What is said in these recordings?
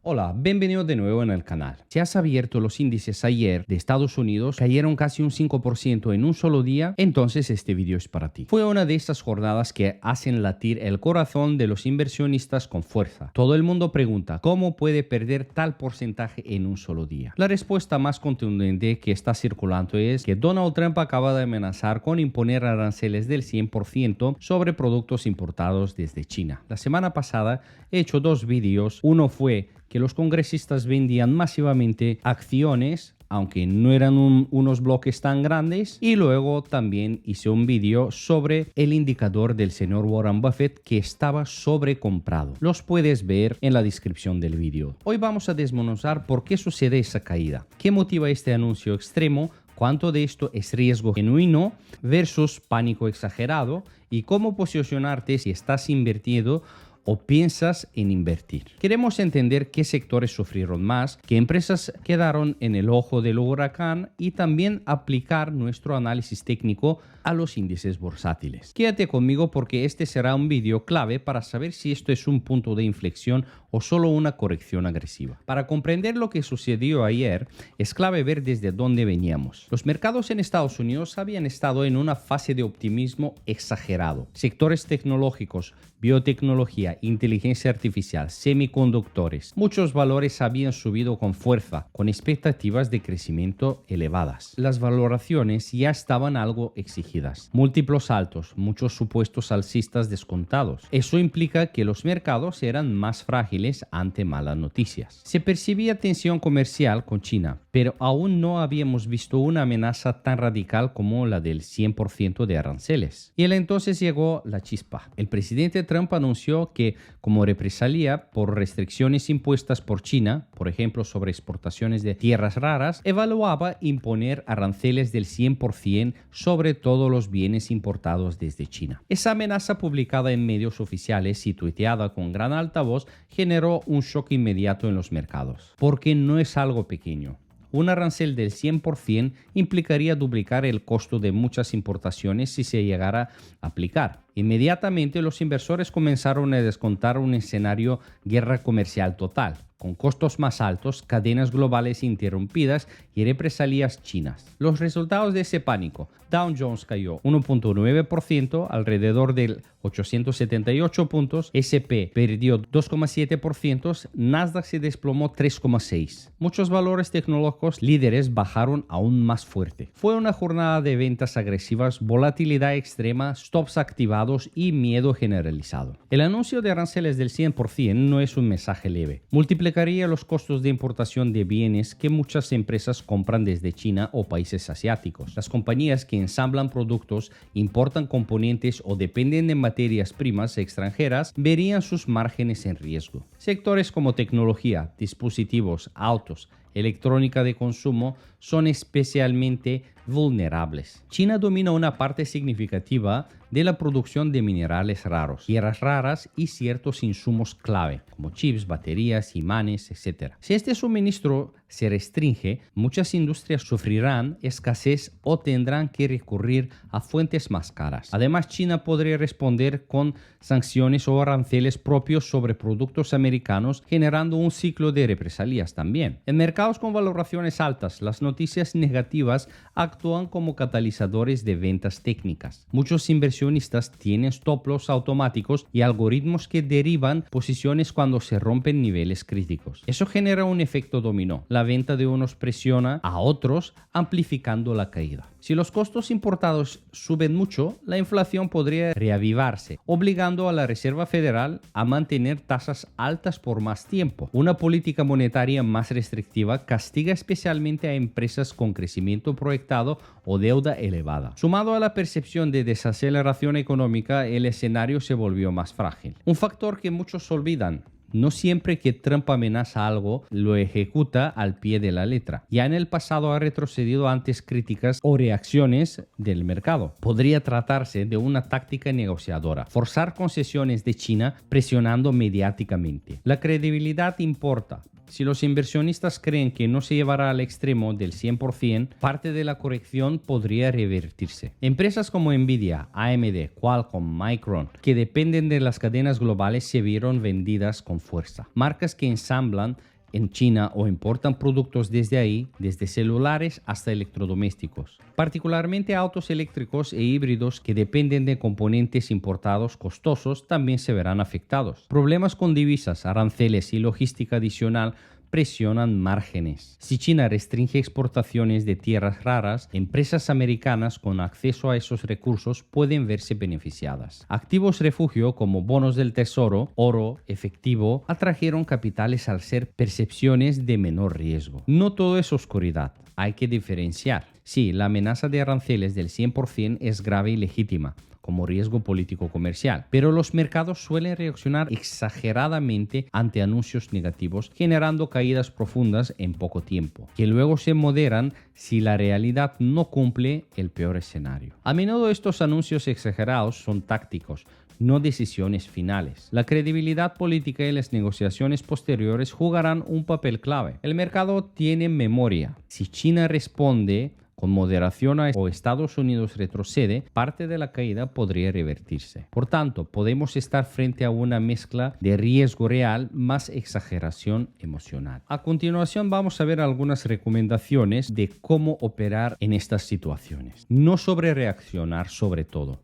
Hola, bienvenido de nuevo en el canal. Si has abierto los índices ayer de Estados Unidos, cayeron casi un 5% en un solo día, entonces este vídeo es para ti. Fue una de estas jornadas que hacen latir el corazón de los inversionistas con fuerza. Todo el mundo pregunta, ¿cómo puede perder tal porcentaje en un solo día? La respuesta más contundente que está circulando es que Donald Trump acaba de amenazar con imponer aranceles del 100% sobre productos importados desde China. La semana pasada he hecho dos vídeos. Uno fue que los congresistas vendían masivamente acciones, aunque no eran unos bloques tan grandes. Y luego también hice un vídeo sobre el indicador del señor Warren Buffett que estaba sobrecomprado. Los puedes ver en la descripción del vídeo. Hoy vamos a desmenuzar por qué sucede esa caída, qué motiva este anuncio extremo, cuánto de esto es riesgo genuino versus pánico exagerado y cómo posicionarte si estás invirtiendo o piensas en invertir. Queremos entender qué sectores sufrieron más, qué empresas quedaron en el ojo del huracán y también aplicar nuestro análisis técnico a los índices bursátiles. Quédate conmigo porque este será un vídeo clave para saber si esto es un punto de inflexión o solo una corrección agresiva. Para comprender lo que sucedió ayer, es clave ver desde dónde veníamos. Los mercados en Estados Unidos habían estado en una fase de optimismo exagerado. Sectores tecnológicos, biotecnología, inteligencia artificial, semiconductores. Muchos valores habían subido con fuerza, con expectativas de crecimiento elevadas. Las valoraciones ya estaban algo exigidas. Múltiplos altos, muchos supuestos alcistas descontados. Eso implica que los mercados eran más frágiles ante malas noticias. Se percibía tensión comercial con China, pero aún no habíamos visto una amenaza tan radical como la del 100% de aranceles. Y entonces llegó la chispa. El presidente Trump anunció que, como represalia por restricciones impuestas por China, por ejemplo sobre exportaciones de tierras raras, evaluaba imponer aranceles del 100% sobre todos los bienes importados desde China. Esa amenaza, publicada en medios oficiales y tuiteada con gran altavoz, generó un shock inmediato en los mercados, porque no es algo pequeño. Un arancel del 100% implicaría duplicar el costo de muchas importaciones si se llegara a aplicar. Inmediatamente los inversores comenzaron a descontar un escenario guerra comercial total, con costos más altos, cadenas globales interrumpidas y represalias chinas. Los resultados de ese pánico: Dow Jones cayó 1.9%, alrededor del 878 puntos, S&P perdió 2,7%, Nasdaq se desplomó 3,6%. Muchos valores tecnológicos líderes bajaron aún más fuerte. Fue una jornada de ventas agresivas, volatilidad extrema, stops activados y miedo generalizado. El anuncio de aranceles del 100% no es un mensaje leve. Multiplicaría los costos de importación de bienes que muchas empresas compran desde China o países asiáticos. Las compañías que ensamblan productos, importan componentes o dependen de materias primas extranjeras verían sus márgenes en riesgo. Sectores como tecnología, dispositivos, autos, electrónica de consumo son especialmente vulnerables. China domina una parte significativa de la producción de minerales raros, tierras raras y ciertos insumos clave, como chips, baterías, imanes, etc. Si este suministro se restringe, muchas industrias sufrirán escasez o tendrán que recurrir a fuentes más caras. Además, China podría responder con sanciones o aranceles propios sobre productos americanos, generando un ciclo de represalias también. En mercados con valoraciones altas, las noticias negativas actúan como catalizadores de ventas técnicas. Muchos inversionistas tienen stop loss automáticos y algoritmos que derivan posiciones cuando se rompen niveles críticos. Eso genera un efecto dominó. La venta de unos presiona a otros, amplificando la caída. Si los costos importados suben mucho, la inflación podría reavivarse, obligando a la Reserva Federal a mantener tasas altas por más tiempo. Una política monetaria más restrictiva castiga especialmente a empresas con crecimiento proyectado o deuda elevada. Sumado a la percepción de desaceleración económica, el escenario se volvió más frágil. Un factor que muchos olvidan: no siempre que Trump amenaza algo, lo ejecuta al pie de la letra. Ya en el pasado ha retrocedido ante críticas o reacciones del mercado. Podría tratarse de una táctica negociadora, forzar concesiones de China presionando mediáticamente. La credibilidad importa. Si los inversionistas creen que no se llevará al extremo del 100%, parte de la corrección podría revertirse. Empresas como Nvidia, AMD, Qualcomm, Micron, que dependen de las cadenas globales, se vieron vendidas con fuerza. Marcas que ensamblan en China o importan productos desde ahí, desde celulares hasta electrodomésticos. Particularmente autos eléctricos e híbridos que dependen de componentes importados costosos también se verán afectados. Problemas con divisas, aranceles y logística adicional presionan márgenes. Si China restringe exportaciones de tierras raras, empresas americanas con acceso a esos recursos pueden verse beneficiadas. Activos refugio como bonos del tesoro, oro, efectivo, atrajeron capitales al ser percepciones de menor riesgo. No todo es oscuridad, hay que diferenciar. Sí, la amenaza de aranceles del 100% es grave y legítima, como riesgo político-comercial, pero los mercados suelen reaccionar exageradamente ante anuncios negativos, generando caídas profundas en poco tiempo, que luego se moderan si la realidad no cumple el peor escenario. A menudo estos anuncios exagerados son tácticos, no decisiones finales. La credibilidad política y las negociaciones posteriores jugarán un papel clave. El mercado tiene memoria. Si China responde con moderación o Estados Unidos retrocede, parte de la caída podría revertirse. Por tanto, podemos estar frente a una mezcla de riesgo real más exageración emocional. A continuación vamos a ver algunas recomendaciones de cómo operar en estas situaciones. No sobrereaccionar sobre todo.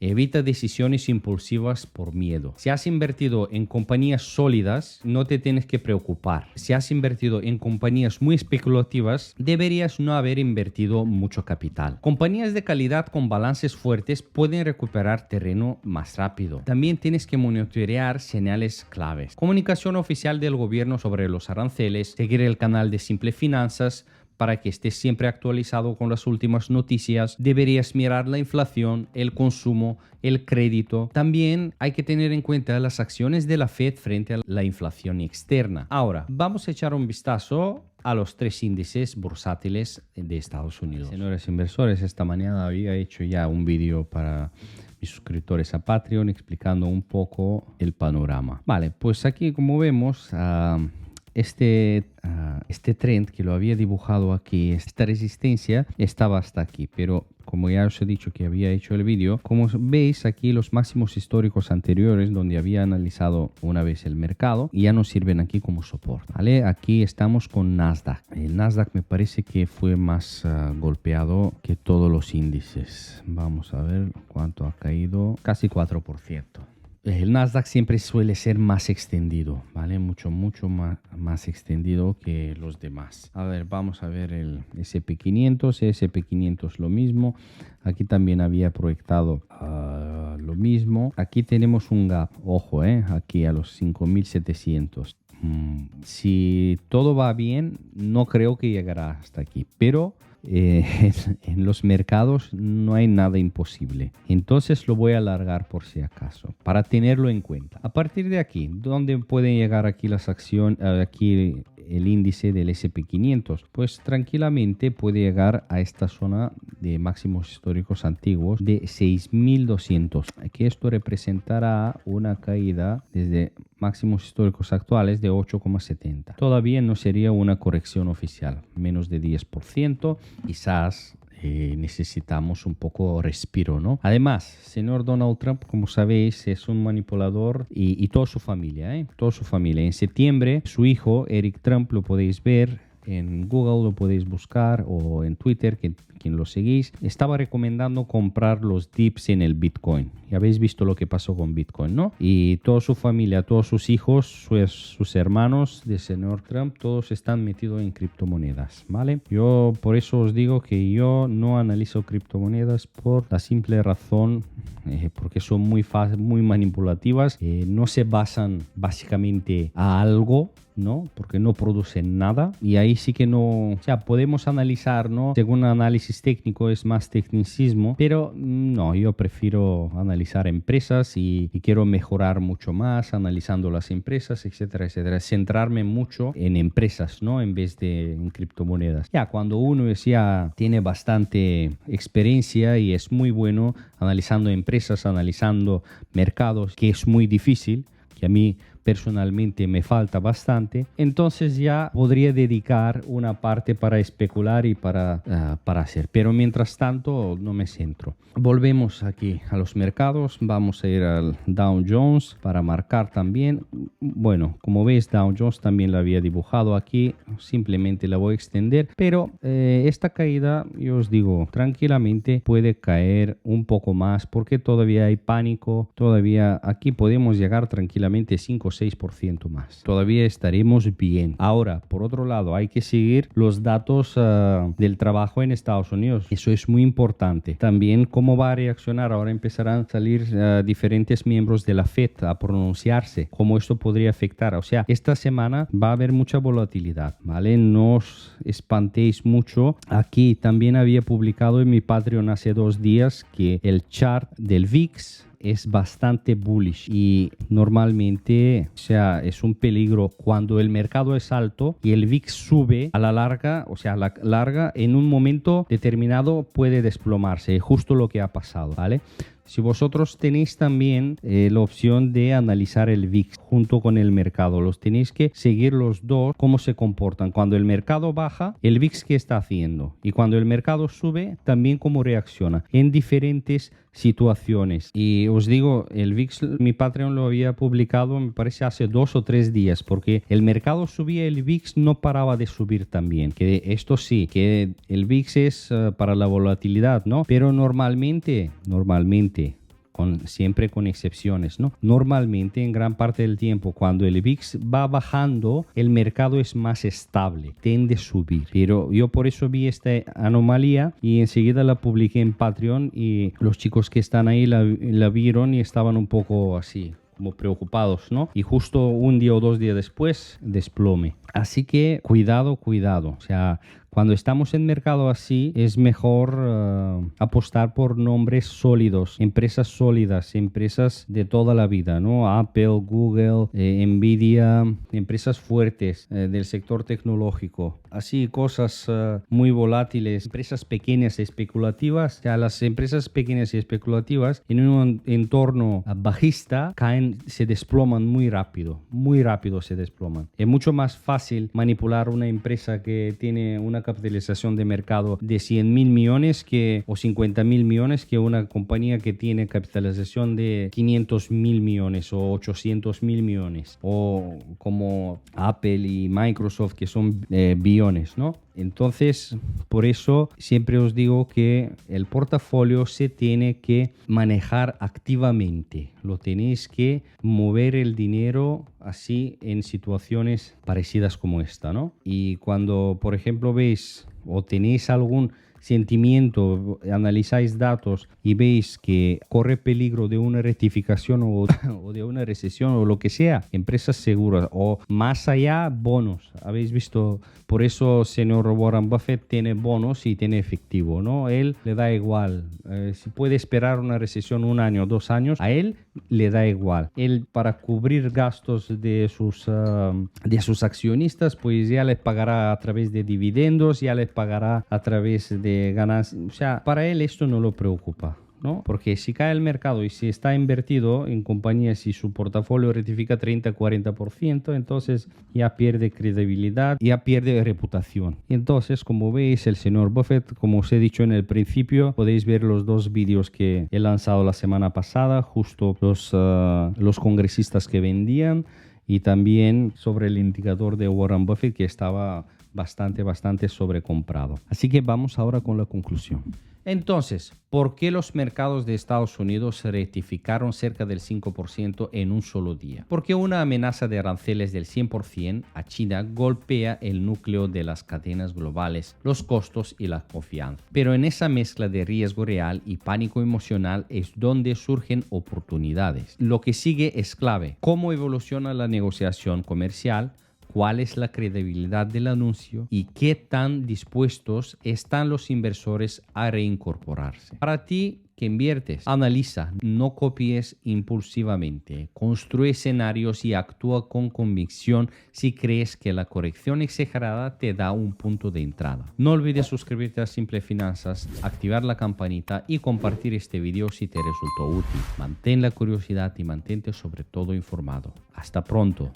Evita decisiones impulsivas por miedo. Si has invertido en compañías sólidas, no te tienes que preocupar. Si has invertido en compañías muy especulativas, deberías no haber invertido mucho capital. Compañías de calidad con balances fuertes pueden recuperar terreno más rápido. También tienes que monitorear señales claves. Comunicación oficial del gobierno sobre los aranceles, seguir el canal de Simple Finanzas, para que estés siempre actualizado con las últimas noticias. Deberías mirar la inflación, el consumo, el crédito. También hay que tener en cuenta las acciones de la Fed frente a la inflación externa. Ahora, vamos a echar un vistazo a los 3 índices bursátiles de Estados Unidos. Señores inversores, esta mañana había hecho ya un vídeo para mis suscriptores a Patreon explicando un poco el panorama. Vale, pues aquí como vemos, este trend que lo había dibujado aquí, esta resistencia estaba hasta aquí, pero como ya os he dicho que había hecho el vídeo, como veis aquí los máximos históricos anteriores donde había analizado una vez el mercado ya nos sirven aquí como soporte, ¿vale? Aquí estamos con Nasdaq. El Nasdaq me parece que fue más golpeado que todos los índices. Vamos a ver cuánto ha caído, casi 4%. El Nasdaq siempre suele ser más extendido, ¿vale? Mucho más extendido que los demás. A ver, vamos a ver el SP500. SP500 lo mismo. Aquí también había proyectado lo mismo. Aquí tenemos un gap, ojo, aquí a los 5.700. Si todo va bien, no creo que llegará hasta aquí, pero en los mercados no hay nada imposible. Entonces lo voy a alargar por si acaso, para tenerlo en cuenta. A partir de aquí, ¿dónde pueden llegar aquí las acciones? Aquí el índice del SP500, pues tranquilamente puede llegar a esta zona de máximos históricos antiguos de 6.200, que esto representará una caída desde máximos históricos actuales de 8,70. Todavía no sería una corrección oficial, menos de 10%, quizás necesitamos un poco respiro, ¿no? Además, señor Donald Trump, como sabéis, es un manipulador y toda su familia, toda su familia. En septiembre, su hijo, Eric Trump, lo podéis ver en Google, lo podéis buscar, o en Twitter, quien lo seguís, estaba recomendando comprar los dips en el Bitcoin. Ya habéis visto lo que pasó con Bitcoin, ¿no? Y toda su familia, todos sus hijos, sus hermanos del señor Trump, todos están metidos en criptomonedas, ¿vale? Yo por eso os digo que yo no analizo criptomonedas por la simple razón, porque son muy manipulativas, no se basan básicamente a algo, ¿no? Porque no producen nada y ahí sí que no, o sea, podemos analizar, ¿no? Según análisis técnico es más tecnicismo, pero no, yo prefiero analizar empresas y quiero mejorar mucho más analizando las empresas, etcétera, etcétera. Centrarme mucho en empresas, ¿no? En vez de en criptomonedas. Ya cuando uno ya tiene bastante experiencia y es muy bueno analizando empresas, analizando mercados, que es muy difícil, que a mí personalmente me falta bastante, entonces ya podría dedicar una parte para especular y para hacer. Pero mientras tanto no me centro. Volvemos aquí a los mercados. Vamos a ir al Dow Jones para marcar también. Bueno, como veis, Dow Jones también la había dibujado aquí. Simplemente la voy a extender. Pero esta caída, yo os digo, tranquilamente puede caer un poco más porque todavía hay pánico. Todavía aquí podemos llegar tranquilamente 5 o 6% más. Todavía estaremos bien. Ahora, por otro lado, hay que seguir los datos del trabajo en Estados Unidos. Eso es muy importante. También cómo va a reaccionar. Ahora empezarán a salir diferentes miembros de la FED a pronunciarse. Cómo esto podría afectar. O sea, esta semana va a haber mucha volatilidad, ¿vale? No os espantéis mucho. Aquí también había publicado en mi Patreon hace 2 días que el chart del VIX es bastante bullish y normalmente, o sea, es un peligro cuando el mercado es alto y el VIX sube a la larga, o sea, a la larga en un momento determinado puede desplomarse, justo lo que ha pasado, ¿vale? Si vosotros tenéis también la opción de analizar el VIX junto con el mercado, los tenéis que seguir los dos, cómo se comportan. Cuando el mercado baja, el VIX qué está haciendo. Y cuando el mercado sube, también cómo reacciona en diferentes situaciones. Y os digo, el VIX, mi Patreon lo había publicado, me parece, hace 2 o 3 días, porque el mercado subía, el VIX no paraba de subir también. Que esto sí, que el VIX es para la volatilidad, ¿no? Pero normalmente, siempre con excepciones, ¿no? Normalmente, en gran parte del tiempo, cuando el VIX va bajando, el mercado es más estable, tiende a subir. Pero yo por eso vi esta anomalía y enseguida la publiqué en Patreon y los chicos que están ahí la vieron y estaban un poco así, como preocupados, ¿no? Y justo un día o 2 días después, desplome. Así que cuidado. O sea, cuando estamos en mercado así, es mejor apostar por nombres sólidos, empresas sólidas, empresas de toda la vida, ¿no? Apple, Google, Nvidia, empresas fuertes del sector tecnológico. Así, cosas muy volátiles, empresas pequeñas y especulativas. O sea, las empresas pequeñas y especulativas en un entorno bajista caen, se desploman muy rápido se desploman. Es mucho más fácil manipular una empresa que tiene una capitalización de mercado de 100.000 millones o 50.000 millones que una compañía que tiene capitalización de 500.000 millones o 800.000 millones, o como Apple y Microsoft, que son billones, ¿no? Entonces, por eso siempre os digo que el portafolio se tiene que manejar activamente. Lo tenéis que mover el dinero así en situaciones parecidas como esta, ¿no? Y cuando, por ejemplo, veis o tenéis algún sentimiento, analizáis datos y veis que corre peligro de una rectificación o de una recesión o lo que sea, empresas seguras o más allá, bonos. Habéis visto, por eso señor Warren Buffett tiene bonos y tiene efectivo, ¿no? Él le da igual. Si puede esperar una recesión 1 año, 2 años, a él le da igual. Él, para cubrir gastos de sus accionistas, pues ya les pagará a través de dividendos, ya les pagará a través de ganancias. O sea, para él esto no lo preocupa, ¿no? Porque si cae el mercado y si está invertido en compañías y su portafolio rectifica 30-40%, entonces ya pierde credibilidad, ya pierde reputación. Entonces, como veis, el señor Buffett, como os he dicho en el principio, podéis ver los 2 vídeos que he lanzado la semana pasada, justo los congresistas que vendían, y también sobre el indicador de Warren Buffett, que estaba bastante sobrecomprado. Así que vamos ahora con la conclusión. Entonces, ¿por qué los mercados de Estados Unidos se rectificaron cerca del 5% en un solo día? Porque una amenaza de aranceles del 100% a China golpea el núcleo de las cadenas globales, los costos y la confianza. Pero en esa mezcla de riesgo real y pánico emocional es donde surgen oportunidades. Lo que sigue es clave. ¿Cómo evoluciona la negociación comercial? ¿Cuál es la credibilidad del anuncio? ¿Y qué tan dispuestos están los inversores a reincorporarse? Para ti, que inviertes. Analiza, no copies impulsivamente. Construye escenarios y actúa con convicción si crees que la corrección exagerada te da un punto de entrada. No olvides suscribirte a Simple Finanzas, activar la campanita y compartir este video si te resultó útil. Mantén la curiosidad y mantente sobre todo informado. Hasta pronto.